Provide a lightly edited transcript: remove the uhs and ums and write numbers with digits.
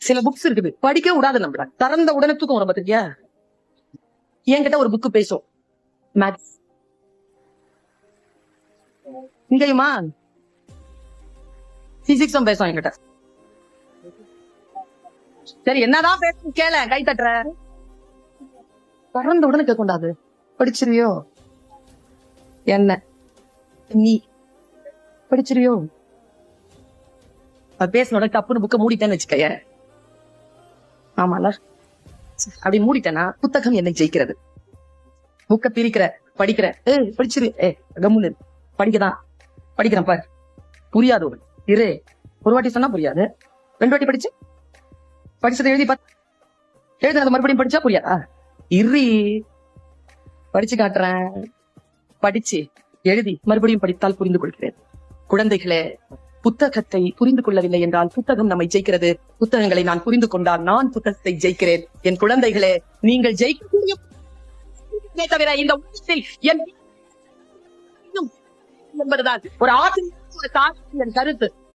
சில புக்ஸ் இருக்குது படிக்க விடாது நம்மள, திறந்த உடனே தூக்கம் வரும் பாத்திருக்கியா? என்கிட்ட ஒரு புக்கு பேசும் மேத்ஸ், இங்கேயுமா பிசிக்ஸும் பேசும் என்கிட்ட. சரி என்னதான் பேச கேள, கை தட்டுற, திறந்த உடனே கேட்க கூடாது. படிச்சிருவியோ என்ன, நீ படிச்சிருவியோ? பேசினோட தப்புன்னு புக்க மூடிட்டேன்னு வச்சுக்கைய, ஆமால அப்படி மூடிட்டேன்னா புத்தகம் என்னை ஜெயிக்கிறது. புக்க பிரிக்கிற, படிக்கிற, படிச்சிரு, கம்முன்னு படிக்கதான் படிக்கிறேன் பாரு, புரியாது ஒரு இரு, ஒரு வாட்டி சொன்னா புரியாது, 2 வாட்டி படிச்சதை எழுதி எழுதுனது மறுபடியும் படிச்சா புரியாதா? இரு படிச்சு காட்டுறேன், படிச்சு எழுதி மறுபடியும் படித்தால் புரிந்து கொள்கிறேன். குழந்தைகளே, புத்தகத்தை புரிந்து கொள்ளவில்லை என்றால் புத்தகம் நம்மை ஜெயிக்கிறது. புத்தகங்களை நான் புரிந்து கொண்டால் நான் புத்தகத்தை ஜெயிக்கிறேன். என் குழந்தைகளே, நீங்கள் ஜெயிக்கக்கூடிய தவிர இந்த உலகத்தில் என்பதுதான் ஒரு ஆசிரியர் கருத்து.